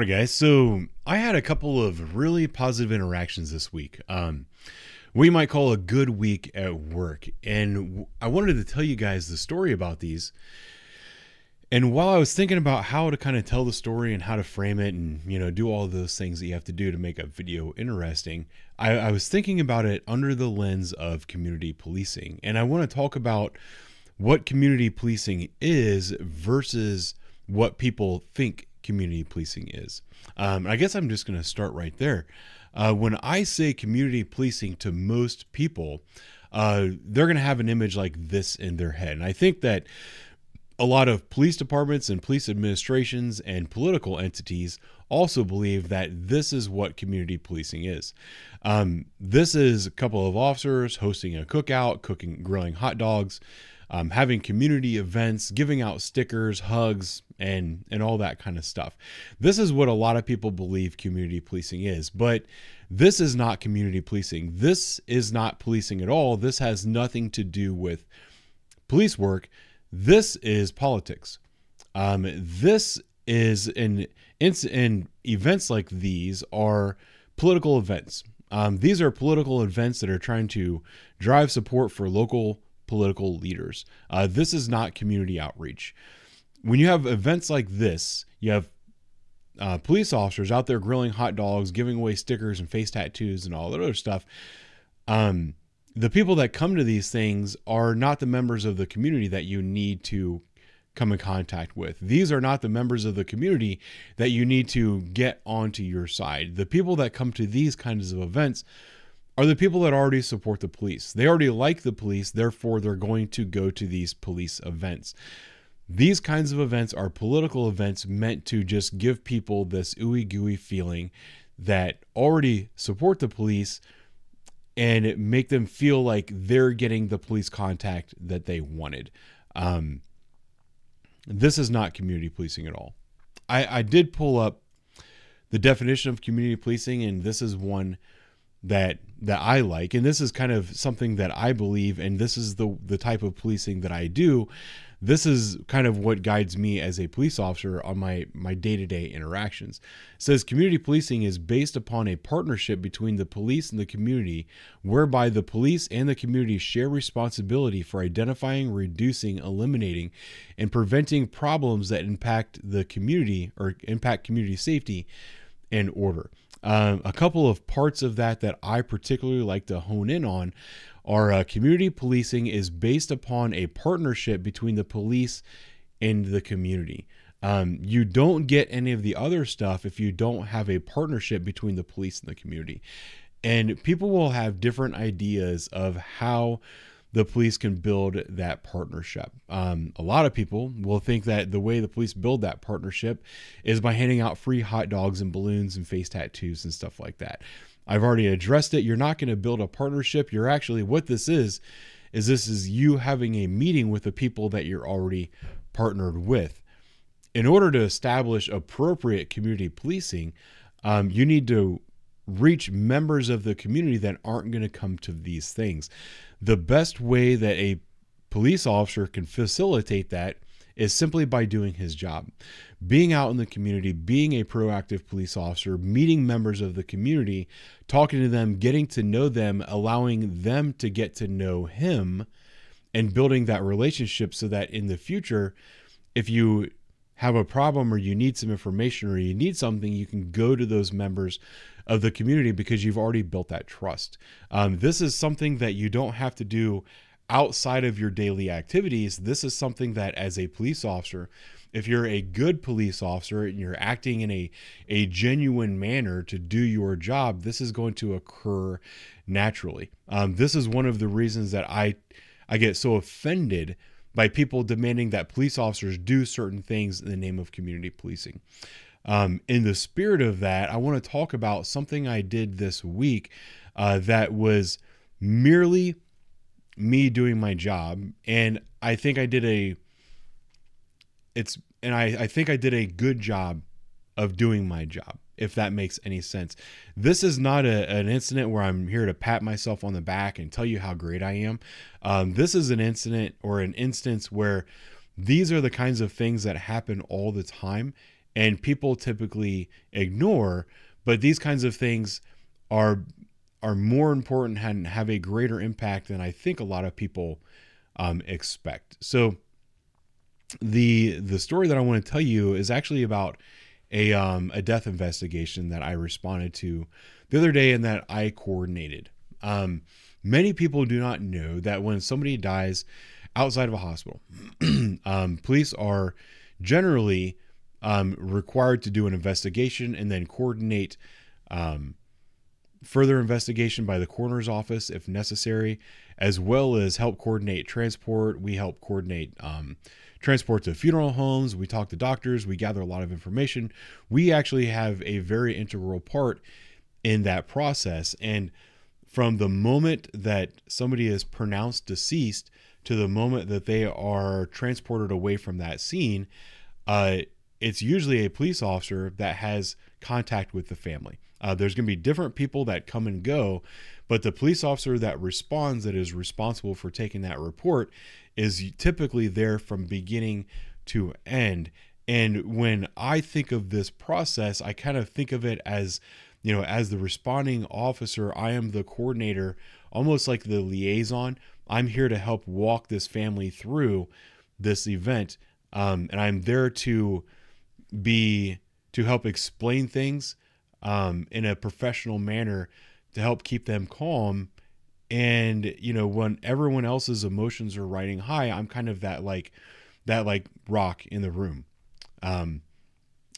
Alright guys, so I had a couple of really positive interactions this week. We might call a good week at work, and I wanted to tell you guys the story about these. And while I was thinking about how to kind of tell the story and how to frame it and, do all those things that you have to do to make a video interesting, I was thinking about it under the lens of community policing. And I want to talk about what community policing is versus what people think community policing is. I guess I'm just going to start right there. When I say community policing to most people, they're going to have an image like this in their head. And I think that a lot of police departments and police administrations and political entities also believe that this is what community policing is. This is a couple of officers hosting a cookout, grilling hot dogs, having community events, giving out stickers, hugs, and all that kind of stuff. This is what a lot of people believe community policing is, but this is not community policing. This is not policing at all. This has nothing to do with police work. This is politics. This is in events like these are political events. These are political events that are trying to drive support for local political leaders. This is not community outreach. When you have events like this, you have police officers out there grilling hot dogs, giving away stickers and face tattoos and all that other stuff. The people that come to these things are not the members of the community that you need to come in contact with. These are not the members of the community that you need to get onto your side. The people that come to these kinds of events are the people that already support the police. They already like the police, therefore they're going to go to these police events. These kinds of events are political events meant to just give people this ooey gooey feeling that already support the police and make them feel like they're getting the police contact that they wanted. This is not community policing at all. I did pull up the definition of community policing, and this is one that I like, and this is kind of something that I believe, and this is the type of policing that I do. This is kind of what guides me as a police officer on my day-to-day interactions. It says community policing is based upon a partnership between the police and the community, whereby the police and the community share responsibility for identifying, reducing, eliminating, and preventing problems that impact the community or impact community safety and order. A couple of parts of that I particularly like to hone in on are community policing is based upon a partnership between the police and the community. You don't get any of the other stuff if you don't have a partnership between the police and the community. And people will have different ideas of how the police can build that partnership. A lot of people will think that the way the police build that partnership is by handing out free hot dogs and balloons and face tattoos and stuff like that. I've already addressed it. You're not going to build a partnership. You're actually, what this is you having a meeting with the people that you're already partnered with. In order to establish appropriate community policing, you need to reach members of the community that aren't going to come to these things. The best way that a police officer can facilitate that is simply by doing his job. Being out in the community, being a proactive police officer, meeting members of the community, talking to them, getting to know them, allowing them to get to know him, and building that relationship so that in the future, if you have a problem or you need some information or you need something, you can go to those members of the community because you've already built that trust. This is something that you don't have to do outside of your daily activities. This is something that as a police officer, if you're a good police officer and you're acting in a genuine manner to do your job, this is going to occur naturally. This is one of the reasons that I get so offended by people demanding that police officers do certain things in the name of community policing. In the spirit of that, I want to talk about something I did this week that was merely me doing my job, and I think I did a good job of doing my job, if that makes any sense. This is not an incident where I'm here to pat myself on the back and tell you how great I am. This is an incident or an instance where these are the kinds of things that happen all the time, and people typically ignore, but these kinds of things are more important and have a greater impact than I think a lot of people expect. So the story that I want to tell you is actually about a death investigation that I responded to the other day and that I coordinated. Many people do not know that when somebody dies outside of a hospital, police are generally required to do an investigation and then coordinate further investigation by the coroner's office if necessary, as well as help coordinate transport. We help coordinate transport to funeral homes. We talk to doctors. We gather a lot of information. We actually have a very integral part in that process. And from the moment that somebody is pronounced deceased to the moment that they are transported away from that scene, it's usually a police officer that has contact with the family. There's going to be different people that come and go, but the police officer that responds, that is responsible for taking that report, is typically there from beginning to end. And when I think of this process, I kind of think of it as, you know, as the responding officer, I am the coordinator, almost like the liaison. I'm here to help walk this family through this event. And I'm there to help explain things in a professional manner to help keep them calm. And, you know, when everyone else's emotions are riding high, I'm kind of that rock in the room.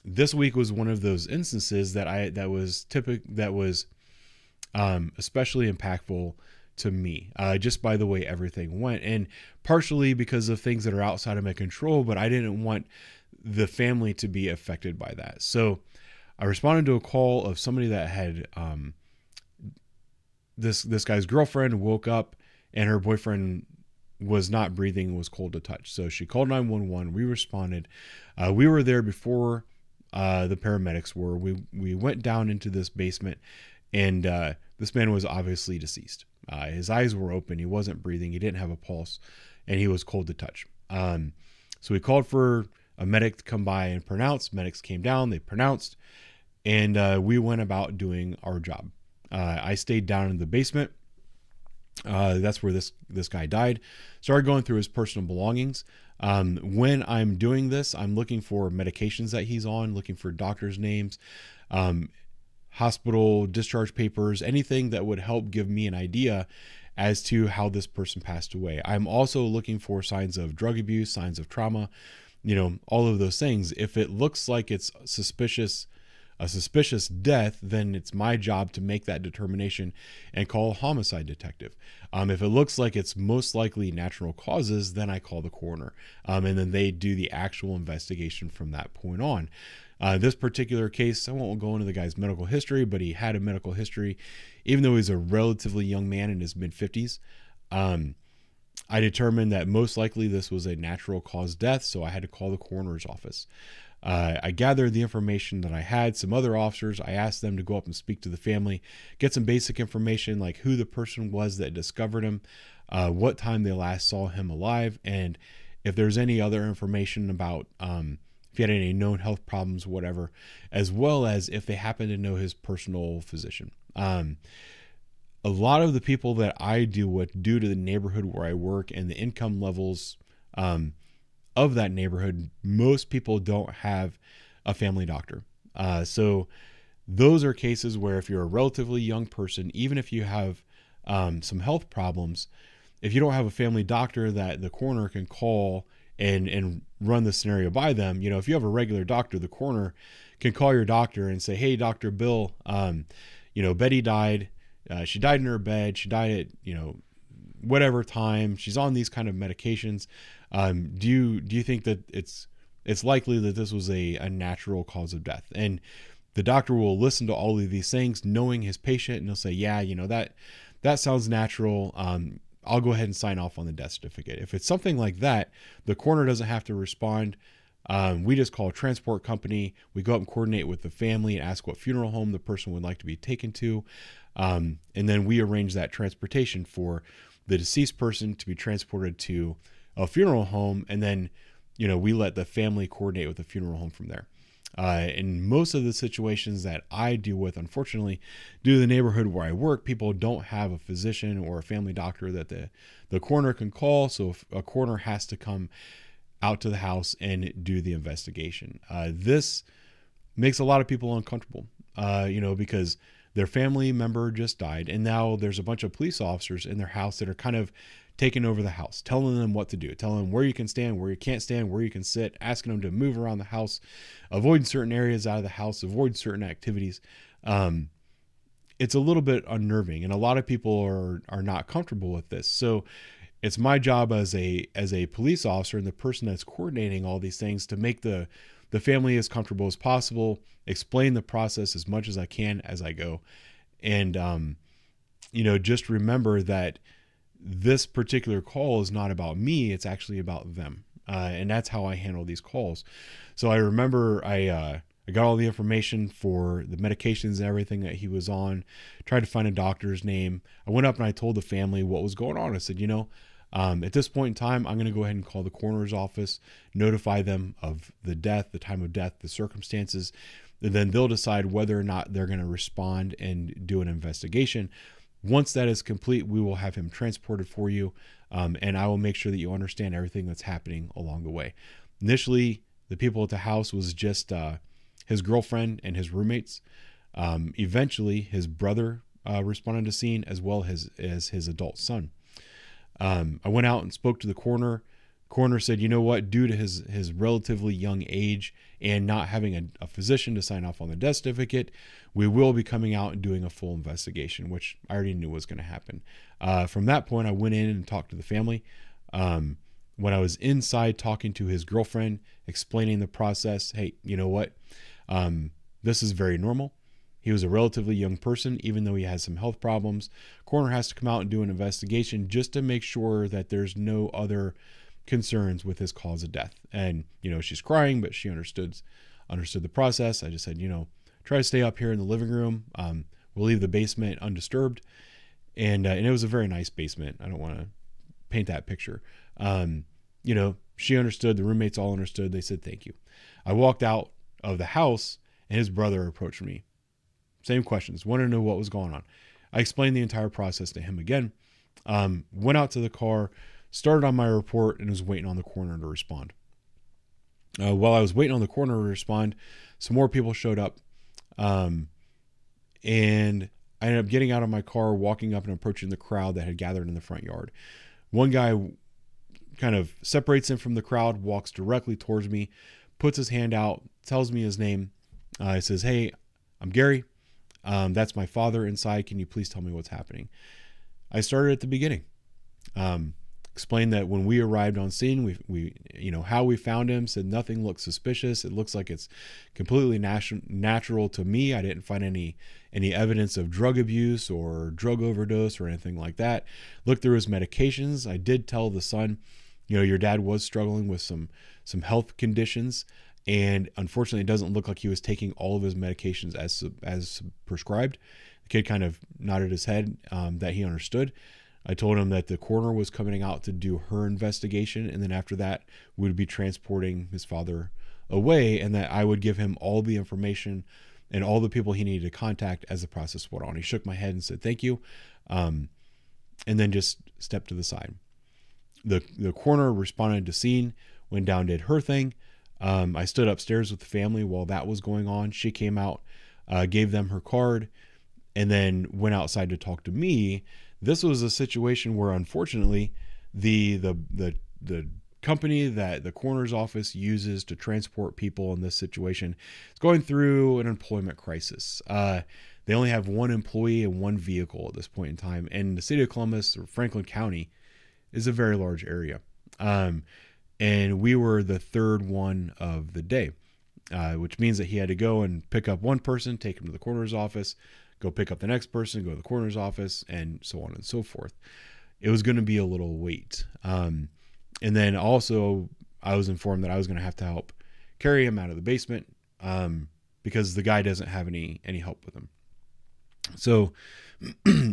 This week was one of those instances that was especially impactful to me, just by the way everything went, and partially because of things that are outside of my control, but I didn't want the family to be affected by that. So I responded to a call of somebody that had, this guy's girlfriend woke up and her boyfriend was not breathing, was cold to touch. So she called 911. We responded. We were there before the paramedics were. We went down into this basement, and this man was obviously deceased. His eyes were open. He wasn't breathing. He didn't have a pulse, and he was cold to touch. So we called for a medic to come by and pronounce. Medics came down. They pronounced, and we went about doing our job. I stayed down in the basement. That's where this guy died. Started going through his personal belongings. When I'm doing this, I'm looking for medications that he's on, looking for doctors' names, hospital discharge papers, anything that would help give me an idea as to how this person passed away. I'm also looking for signs of drug abuse, signs of trauma, you know, all of those things. If it looks like it's a suspicious death, then it's my job to make that determination and call a homicide detective. If it looks like it's most likely natural causes, then I call the coroner, and then they do the actual investigation from that point on. This particular case, I won't go into the guy's medical history, but he had a medical history, even though he's a relatively young man in his mid-50s. I determined that most likely this was a natural cause death, so I had to call the coroner's office. I gathered the information that I had. Some other officers, I asked them to go up and speak to the family, get some basic information like who the person was that discovered him, what time they last saw him alive, and if there's any other information about if he had any known health problems, whatever, as well as if they happen to know his personal physician. A lot of the people that I deal with, due to the neighborhood where I work and the income levels of that neighborhood, most people don't have a family doctor. So those are cases where if you're a relatively young person, even if you have some health problems, if you don't have a family doctor that the coroner can call and run the scenario by them, you know, if you have a regular doctor, the coroner can call your doctor and say, hey, Dr. Bill, you know, Betty died. She died in her bed. She died at, you know, whatever time. She's on these kind of medications. Do you think that it's likely that this was a natural cause of death? And the doctor will listen to all of these things, knowing his patient, and he'll say, yeah, you know, that sounds natural. I'll go ahead and sign off on the death certificate. If it's something like that, the coroner doesn't have to respond. We just call a transport company. We go up and coordinate with the family and ask what funeral home the person would like to be taken to. And then we arrange that transportation for the deceased person to be transported to a funeral home. And then, you know, we let the family coordinate with the funeral home from there. In most of the situations that I deal with, unfortunately, due to the neighborhood where I work, people don't have a physician or a family doctor that the coroner can call. So if a coroner has to come out to the house and do the investigation. This makes a lot of people uncomfortable, because their family member just died, and now there's a bunch of police officers in their house that are kind of taking over the house, telling them what to do, telling them where you can stand, where you can't stand, where you can sit, asking them to move around the house, avoid certain areas out of the house, avoid certain activities. It's a little bit unnerving, and a lot of people are not comfortable with this. So it's my job as a police officer and the person that's coordinating all these things to make the family as comfortable as possible, explain the process as much as I can as I go. And, just remember that this particular call is not about me. It's actually about them. And that's how I handle these calls. So I remember I got all the information for the medications and everything that he was on, tried to find a doctor's name. I went up and I told the family what was going on. I said, at this point in time, I'm going to go ahead and call the coroner's office, notify them of the death, the time of death, the circumstances, and then they'll decide whether or not they're going to respond and do an investigation. Once that is complete, we will have him transported for you, and I will make sure that you understand everything that's happening along the way. Initially, the people at the house was just his girlfriend and his roommates. Eventually, his brother responded to scene, as well as his adult son. I went out and spoke to the coroner. Coroner said, you know what, due to his relatively young age and not having a physician to sign off on the death certificate, we will be coming out and doing a full investigation, which I already knew was going to happen. From that point, I went in and talked to the family. When I was inside talking to his girlfriend, explaining the process, hey, you know what, this is very normal. He was a relatively young person, even though he has some health problems. Coroner has to come out and do an investigation just to make sure that there's no other concerns with his cause of death. And, she's crying, but she understood the process. I just said, try to stay up here in the living room. We'll leave the basement undisturbed. And it was a very nice basement. I don't want to paint that picture. She understood. The roommates all understood. They said, thank you. I walked out of the house and his brother approached me. Same questions. Wanted to know what was going on. I explained the entire process to him again. Went out to the car, started on my report, and was waiting on the coroner to respond. While I was waiting on the coroner to respond, some more people showed up. And I ended up getting out of my car, walking up and approaching the crowd that had gathered in the front yard. One guy kind of separates him from the crowd, walks directly towards me, puts his hand out, tells me his name. He says, hey, I'm Gary. That's my father inside. Can you please tell me what's happening? I started at the beginning. Explained that when we arrived on scene, we how we found him, said nothing looks suspicious. It looks like it's completely natural to me. I didn't find any evidence of drug abuse or drug overdose or anything like that. Looked through his medications. I did tell the son, your dad was struggling with some health conditions. And unfortunately, it doesn't look like he was taking all of his medications as prescribed. The kid kind of nodded his head that he understood. I told him that the coroner was coming out to do her investigation, and then after that, we would be transporting his father away, and that I would give him all the information and all the people he needed to contact as the process went on. He shook my head and said, thank you, and then just stepped to the side. The coroner responded to scene, went down, did her thing. I stood upstairs with the family while that was going on. She came out, gave them her card, and then went outside to talk to me. This was a situation where, unfortunately, the company that the coroner's office uses to transport people in this situation is going through an employment crisis. They only have one employee and one vehicle at this point in time, and the city of Columbus, or Franklin County, is a very large area. And we were the third one of the day, which means that he had to go and pick up one person, take him to the coroner's office, go pick up the next person, go to the coroner's office, and so on and so forth. It was going to be a little wait. And then also I was informed that I was going to have to help carry him out of the basement because the guy doesn't have any help with him. So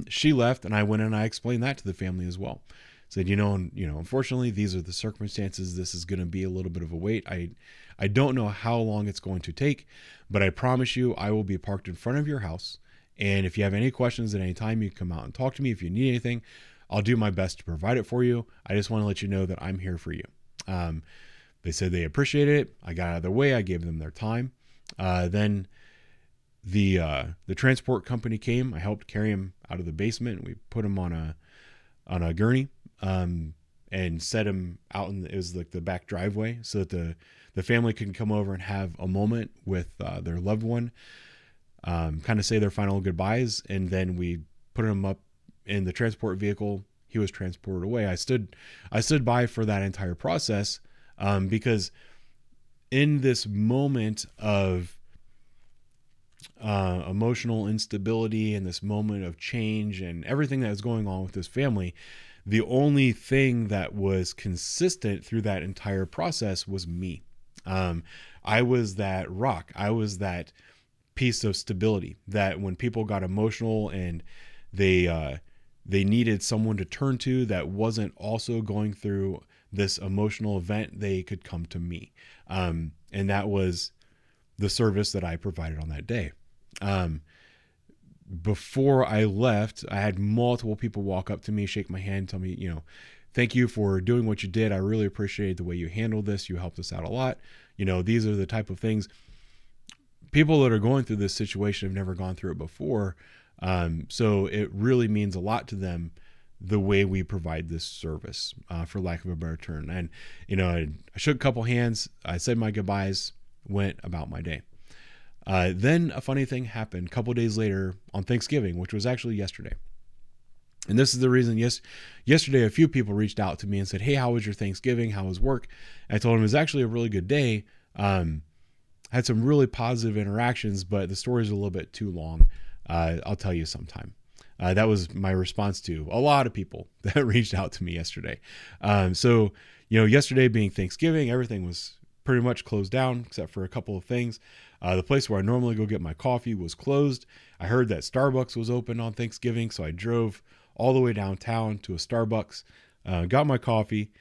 she left, and I went and I explained that to the family as well. Said, unfortunately, these are the circumstances. This is going to be a little bit of a wait. I don't know how long it's going to take, but I promise you I will be parked in front of your house. And if you have any questions at any time, you can come out and talk to me. If you need anything, I'll do my best to provide it for you. I just want to let you know that I'm here for you. They said they appreciated it. I got out of their way. I gave them their time. Then the transport company came. I helped carry him out of the basement. We put him on a gurney and set him out it was like the back driveway so that the family could come over and have a moment with their loved one, kind of say their final goodbyes. And then we put him up in the transport vehicle. He was transported away. I stood by for that entire process because in this moment of emotional instability and this moment of change and everything that was going on with this family, the only thing that was consistent through that entire process was me. I was that rock. I was that piece of stability that when people got emotional and they needed someone to turn to that wasn't also going through this emotional event, they could come to me. And that was the service that I provided on that day. Before I left, I had multiple people walk up to me, shake my hand, tell me, thank you for doing what you did. I really appreciate the way you handled this. You helped us out a lot. These are the type of things people that are going through this situation have never gone through it before. So it really means a lot to them, the way we provide this service, for lack of a better term. And, I shook a couple hands. I said my goodbyes, went about my day. Then a funny thing happened a couple days later on Thanksgiving, which was actually yesterday. And this is the reason, yesterday a few people reached out to me and said, hey, how was your Thanksgiving? How was work? And I told them it was actually a really good day. Had some really positive interactions, but the story is a little bit too long. I'll tell you sometime. That was my response to a lot of people that reached out to me yesterday. So, yesterday being Thanksgiving, everything was pretty much closed down except for a couple of things. The place where I normally go get my coffee was closed. I heard that Starbucks was open on Thanksgiving, so I drove all the way downtown to a Starbucks, got my coffee,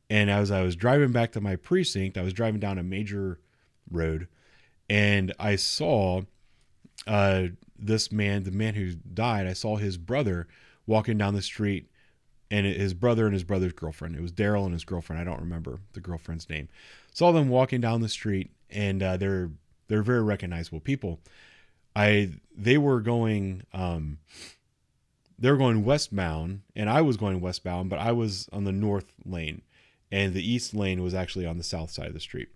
and as I was driving back to my precinct, I was driving down a major road, and I saw this man, the man who died. I saw his brother walking down the street, and his brother and his brother's girlfriend. It was Daryl and his girlfriend. I don't remember the girlfriend's name. Saw them walking down the street, and they're very recognizable people. They were going westbound, and I was going westbound, but I was on the north lane, and the east lane was actually on the south side of the street.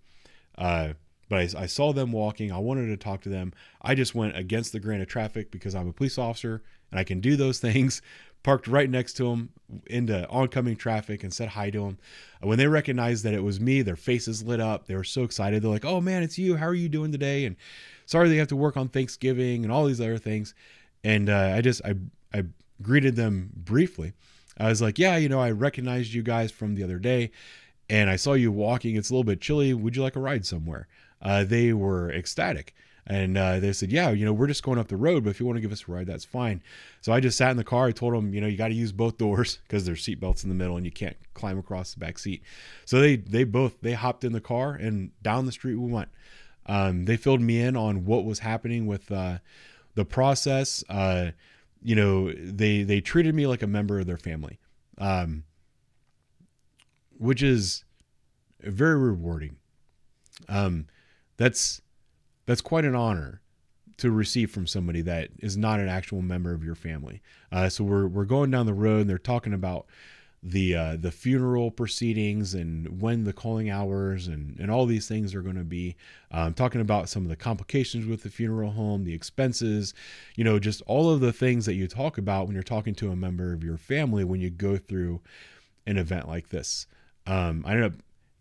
But I saw them walking. I wanted to talk to them. I just went against the grain of traffic because I'm a police officer and I can do those things. Parked right next to them into oncoming traffic and said hi to them. When they recognized that it was me, their faces lit up. They were so excited. They're like, oh man, it's you. How are you doing today? And sorry they have to work on Thanksgiving and all these other things. And I greeted them briefly. I was like, yeah, I recognized you guys from the other day and I saw you walking. It's a little bit chilly. Would you like a ride somewhere? They were ecstatic. And they said, yeah, we're just going up the road, but if you want to give us a ride, that's fine. So I just sat in the car. I told them, you got to use both doors because there's seatbelts in the middle and you can't climb across the back seat. So they hopped in the car and down the street we went. They filled me in on what was happening with the process. They treated me like a member of their family, which is very rewarding. That's quite an honor to receive from somebody that is not an actual member of your family. So we're going down the road and they're talking about the funeral proceedings and when the calling hours and all these things are going to be, talking about some of the complications with the funeral home, the expenses, just all of the things that you talk about when you're talking to a member of your family when you go through an event like this. I ended up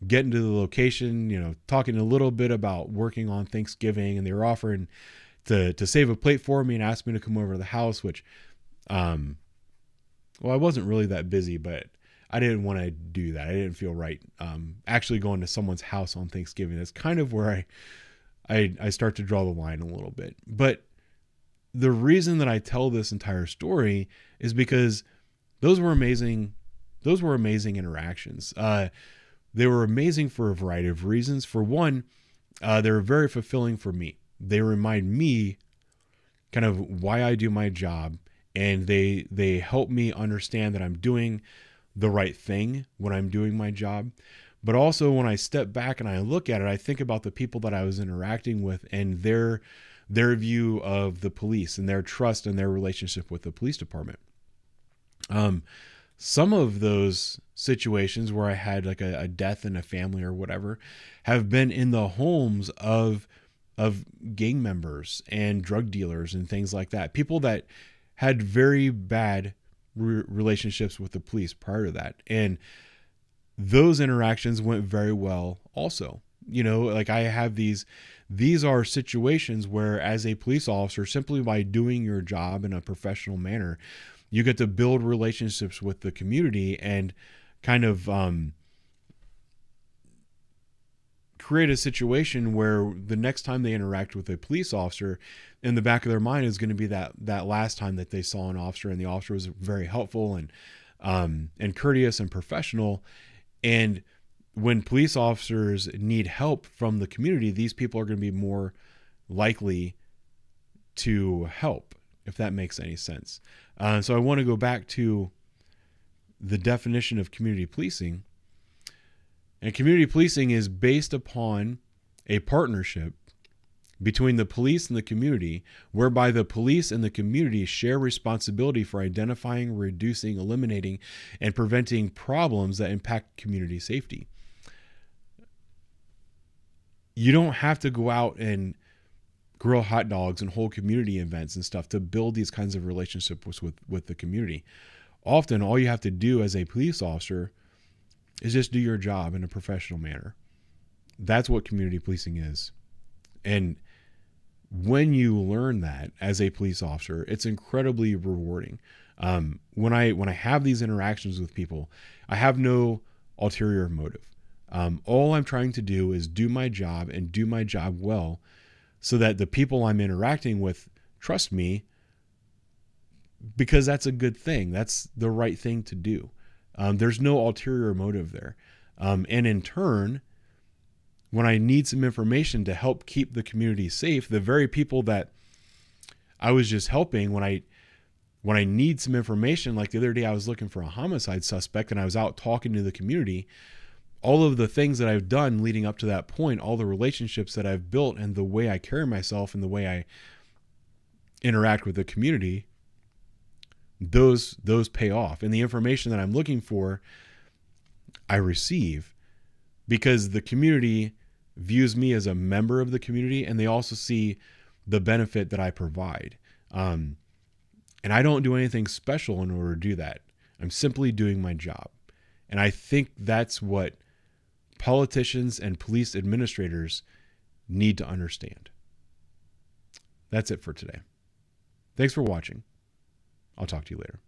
getting to the location, talking a little bit about working on Thanksgiving, and they were offering to save a plate for me and asked me to come over to the house, which, I wasn't really that busy, but I didn't want to do that. I didn't feel right. Actually going to someone's house on Thanksgiving, that's kind of where I start to draw the line a little bit. But the reason that I tell this entire story is because those were amazing those were amazing interactions. They were amazing for a variety of reasons. For one, they were very fulfilling for me. They remind me kind of why I do my job, and they help me understand that I'm doing the right thing when I'm doing my job. But also when I step back and I look at it, I think about the people that I was interacting with and their view of the police and their trust and their relationship with the police department. Some of those situations where I had like a death in a family or whatever have been in the homes of gang members and drug dealers and things like that. People that had very bad relationships with the police prior to that. And those interactions went very well also. You know, like I have these are situations where as a police officer, simply by doing your job in a professional manner, you get to build relationships with the community and kind of create a situation where the next time they interact with a police officer, in the back of their mind is going to be that last time that they saw an officer, and the officer was very helpful and courteous and professional. And when police officers need help from the community, these people are going to be more likely to help, if that makes any sense. So I want to go back to the definition of community policing. And community policing is based upon a partnership between the police and the community, whereby the police and the community share responsibility for identifying, reducing, eliminating, and preventing problems that impact community safety. You don't have to go out and grill hot dogs and hold community events and stuff to build these kinds of relationships with the community. Often, all you have to do as a police officer is just do your job in a professional manner. That's what community policing is. And when you learn that as a police officer, it's incredibly rewarding. When I have these interactions with people, I have no ulterior motive. All I'm trying to do is do my job and do my job well, so that the people I'm interacting with trust me, because that's a good thing. That's the right thing to do. There's no ulterior motive there. And in turn, when I need some information to help keep the community safe, the very people that I was just helping, when I need some information, like the other day I was looking for a homicide suspect and I was out talking to the community, all of the things that I've done leading up to that point, all the relationships that I've built and the way I carry myself and the way I interact with the community, those pay off. And the information that I'm looking for, I receive, because the community views me as a member of the community, and they also see the benefit that I provide. And I don't do anything special in order to do that. I'm simply doing my job. And I think that's what politicians and police administrators need to understand. That's it for today. Thanks for watching. I'll talk to you later.